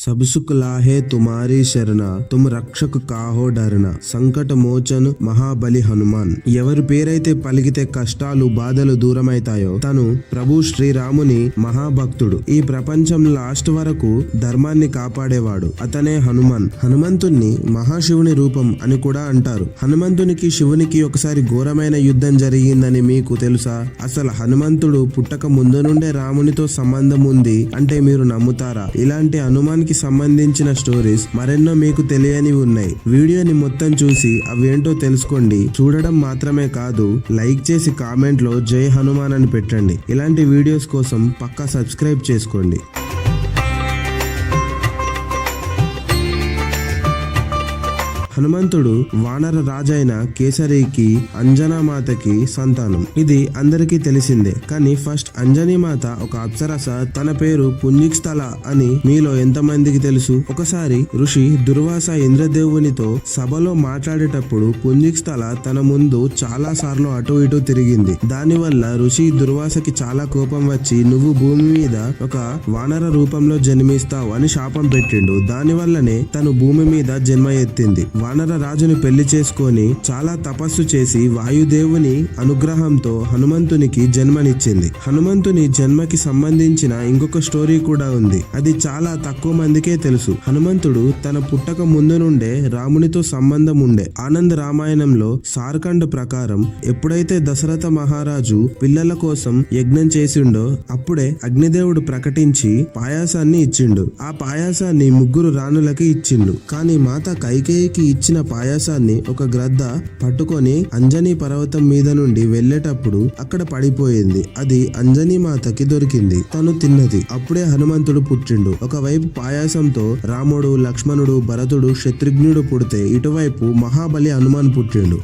सब सुख लाहे तुम्हारी शरणा तुम రక్షక కాహో డరన సంకట మోచన్ మహాబలి హనుమాన్. ఎవరి పేరైతే పలికితే కష్టాలు బాధలు దూరమైతాయో తను ప్రభు శ్రీరాముని మహాభక్తుడు. ఈ ప్రపంచం లాస్ట్ వరకు ధర్మాన్ని కాపాడేవాడు అతనే హనుమాన్. హనుమంతుణ్ణి మహాశివుని రూపం అని కూడా అంటారు. హనుమంతునికి శివునికి ఒకసారి ఘోరమైన యుద్ధం జరిగిందని మీకు తెలుసా? అసలు హనుమంతుడు పుట్టక ముందు నుండే రామునితో సంబంధం ఉంది అంటే మీరు నమ్ముతారా? ఇలాంటి హనుమాన్ కి సంబంధించిన స్టోరీస్ మరెన్నో మీకు తెలియనివి ఉన్నాయి. వీడియోని మొత్తం చూసి అవేంటో తెలుసుకోండి. చూడడం మాత్రమే కాదు, లైక్ చేసి కామెంట్ లో జై హనుమాన్ అని పెట్టండి. ఇలాంటి వీడియోస్ కోసం పక్కా సబ్స్క్రైబ్ చేసుకోండి. హనుమంతుడు వానర రాజైన కేసరికి అంజనామాతకి సంతానం. ఇది అందరికీ తెలిసిందే. కానీ ఫస్ట్ అంజనీమాత ఒక అప్సరస. తన పేరు పుంజిక్స్థల అని మీలో ఎంతమందికి తెలుసు? ఒకసారి ఋషి దుర్వాస ఇంద్రదేవునితో సభలో మాట్లాడేటప్పుడు పుంజిక్స్థల తన ముందు చాలా సార్లు అటు ఇటు తిరిగింది. దానివల్ల ఋషి దుర్వాసకి చాలా కోపం వచ్చి నువ్వు భూమి మీద ఒక వానర రూపంలో జన్మిస్తావు అని శాపం పెట్టిండు. దానివల్లనే తను భూమి మీద జన్మ ఎత్తింది. వానర రాజుని పెళ్లి చేసుకొని చాలా తపస్సు చేసి వాయుదేవుని అనుగ్రహంతో హనుమంతునికి జన్మనిచ్చింది. హనుమంతుని జన్మకి సంబంధించిన ఇంకొక స్టోరీ కూడా ఉంది. అది చాలా తక్కువ మందికే తెలుసు. హనుమంతుడు తన పుట్టక ముందు నుండే రామునితో సంబంధం ఉండే. ఆనంద రామాయణంలో సార్కండ్ ప్రకారం ఎప్పుడైతే దశరథ మహారాజు పిల్లల కోసం యజ్ఞం చేసిండో అప్పుడే అగ్నిదేవుడు ప్రకటించి పాయాసాన్ని ఇచ్చిండు. ఆ పాయాసాన్ని ముగ్గురు రాణులకి ఇచ్చిండు. కానీ మాత కైకేయికి ఇచ్చిన పాయాసాన్ని ఒక గ్రద్ద పట్టుకొని అంజనీ పర్వతం మీద నుండి వెళ్లేటప్పుడు అక్కడ పడిపోయింది. అది అంజనీ మాతకి దొరికింది. తను తిన్నది. అప్పుడే హనుమంతుడు పుట్టిండు. ఒకవైపు పాయాసంతో రాముడు, లక్ష్మణుడు, భరతుడు, శత్రుఘ్నుడు పుడితే ఇటువైపు మహాబలి హనుమాన్ పుట్టిండు.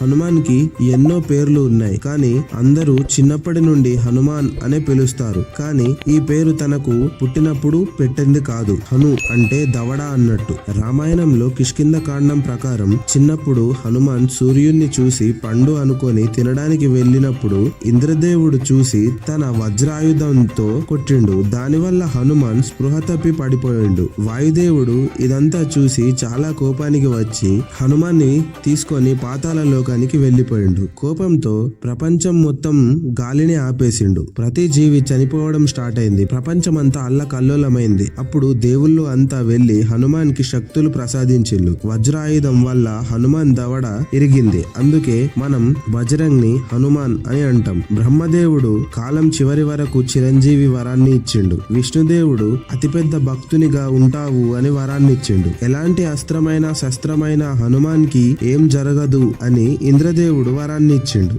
హనుమాన్ కి ఎన్నో పేర్లు ఉన్నాయి. కానీ అందరూ చిన్నప్పటి నుండి హనుమాన్ అనే పిలుస్తారు. కానీ ఈ పేరు తనకు పుట్టినప్పుడు పెట్టింది కాదు. హను అంటే దవడ అన్నట్టు. రామాయణంలో కిష్కింద కాండం ప్రకారం చిన్నప్పుడు హనుమాన్ సూర్యుణ్ణి చూసి పండు అనుకొని తినడానికి వెళ్ళినప్పుడు ఇంద్రదేవుడు చూసి తన వజ్రాయుధంతో కొట్టిండు. దానివల్ల హనుమాన్ స్పృహ తప్పి పడిపోయిండు. వాయుదేవుడు ఇదంతా చూసి చాలా కోపానికి వచ్చి హనుమాన్ని తీసుకొని పాతాళలో వెళ్లిపోయిండు. కోపంతో ప్రపంచం మొత్తం గాలిని ఆపేసిండు. ప్రతి జీవి చనిపోవడం స్టార్ట్ అయింది. ప్రపంచమంతా అల్లకల్లోలమైంది. అప్పుడు దేవుళ్ళు అంతా వెళ్లి హనుమాన్ కి శక్తులు ప్రసాదించిల్లు. వజ్రాయుధం వల్ల హనుమాన్ దవడ ఇరిగింది. అందుకే మనం బజరంగ్ని హనుమాన్ అని అంటాం. బ్రహ్మదేవుడు కాలం చివరి వరకు చిరంజీవి వరాన్ని ఇచ్చిండు. విష్ణుదేవుడు అతిపెద్ద భక్తునిగా ఉంటావు అని వరాన్ని ఇచ్చిండు. ఎలాంటి అస్త్రమైన శస్త్రమైన హనుమాన్ కి ఏం జరగదు అని ఇంద్రదేవుడు వరాన్ని ఇచ్చిండు.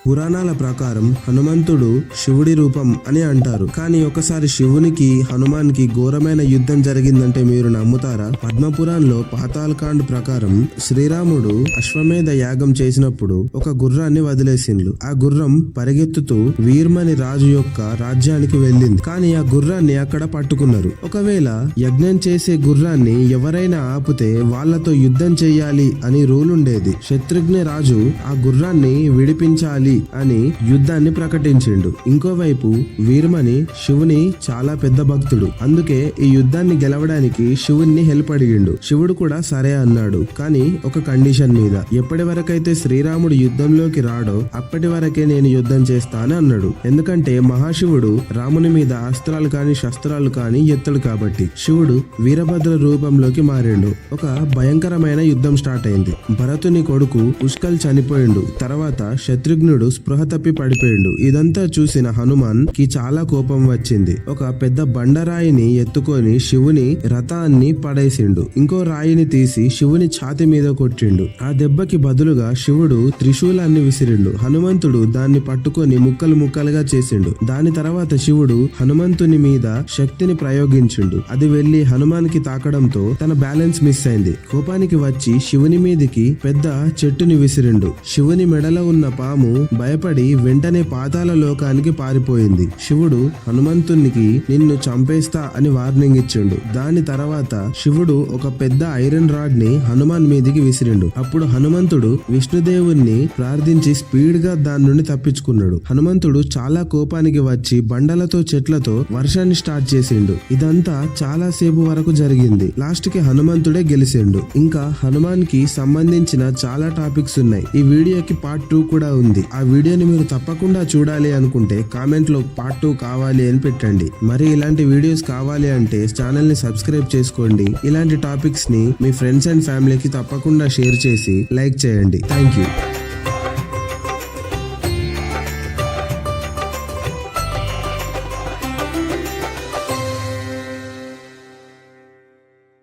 పురాణాల ప్రకారం హనుమంతుడు శివుడి రూపం అని అంటారు. కానీ ఒకసారి శివునికి హనుమాన్ కి ఘోరమైన యుద్ధం జరిగిందంటే మీరు నమ్ముతారా? పద్మపురాణంలో పాతాళకాండ్ ప్రకారం శ్రీరాముడు అశ్వమేధ యాగం చేసినప్పుడు ఒక గుర్రాన్ని వదిలేసిండ్లు. ఆ గుర్రం పరిగెత్తుతూ వీర్మని రాజు యొక్క రాజ్యానికి వెళ్ళింది. కానీ ఆ గుర్రాన్ని అక్కడ పట్టుకున్నారు. ఒకవేళ యజ్ఞం చేసే గుర్రాన్ని ఎవరైనా ఆపితే వాళ్లతో యుద్ధం చెయ్యాలి అని రూల్ ఉండేది. శత్రుఘ్న రాజు ఆ గుర్రాన్ని విడిపించాలి అని యుద్ధాన్ని ప్రకటించిండు. ఇంకోవైపు వీర్మని శివుని చాలా పెద్ద భక్తుడు. అందుకే ఈ యుద్ధాన్ని గెలవడానికి శివుణ్ణి హెల్ప్ అడిగిండు. శివుడు కూడా సరే అన్నాడు. కానీ ఒక కండిషన్ మీద. ఎప్పటి వరకైతే శ్రీరాముడు యుద్ధంలోకి రాడో అప్పటి వరకే నేను యుద్ధం చేస్తాను అన్నాడు. ఎందుకంటే మహాశివుడు రాముని మీద అస్త్రాలు కాని శస్త్రాలు కాని ఎత్తడు కాబట్టి. శివుడు వీరభద్ర రూపంలోకి మారిండు. ఒక భయంకరమైన యుద్ధం స్టార్ట్ అయింది. భరతుని కొడుకు పుష్కల్ చనిపోయిండు. తర్వాత శత్రుఘ్నుడు స్పృహ తప్పి పడిపోయిండు. ఇదంతా చూసిన హనుమాన్ కి చాలా కోపం వచ్చింది. ఒక పెద్ద బండరాయిని ఎత్తుకొని శివుని రథాన్ని పడేసిండు. ఇంకో రాయిని తీసి శివుని ఛాతి మీద కొట్టిండు. ఆ దెబ్బకి బదులుగా శివుడు త్రిశూలాన్ని విసిరిండు. హనుమంతుడు దాన్ని పట్టుకొని ముక్కలు ముక్కలుగా చేసిండు. దాని తర్వాత శివుడు హనుమంతుని మీద శక్తిని ప్రయోగించిండు. అది వెళ్లి హనుమాన్ కి తాకడంతో తన బ్యాలెన్స్ మిస్ అయింది. కోపానికి వచ్చి శివుని మీదికి పెద్ద చెట్టుని విసిరిండు. శివుని మెడలో ఉన్న పాము భయపడి వెంటనే పాతాళ లోకానికి పారిపోయింది. శివుడు హనుమంతునికి నిన్ను చంపేస్తా అని వార్నింగ్ ఇచ్చిండు. దాని తర్వాత శివుడు ఒక పెద్ద ఐరన్ రాడ్ ని హనుమాన్ మీదికి విసిరిండు. అప్పుడు హనుమంతుడు విష్ణుదేవుణ్ణి ప్రార్థించి స్పీడ్ గా దాని నుండి తప్పించుకున్నాడు. హనుమంతుడు చాలా కోపానికి వచ్చి బండలతో చెట్లతో వర్షాన్ని స్టార్ట్ చేసిండు. ఇదంతా చాలా సేపు వరకు జరిగింది. లాస్ట్ కి హనుమంతుడే గెలిచిండు. ఇంకా హనుమాన్ కి సంబంధించిన చాలా టాపిక్స్ ఉన్నాయి. ఈ వీడియోకి పార్ట్ 2 కూడా ఉంది. ఆ వీడియోని మీరు తప్పకుండా చూడాలి అనుకుంటే కామెంట్ లో పార్ట్ 2 కావాలి అని పెట్టండి. మరి ఇలాంటి వీడియోస్ కావాలి అంటే ఛానల్ ని సబ్స్క్రైబ్ చేసుకోండి. ఇలాంటి టాపిక్స్ ని మీ ఫ్రెండ్స్ అండ్ ఫ్యామిలీకి తప్పకుండా షేర్ చేసి లైక్ చేయండి. Thank you.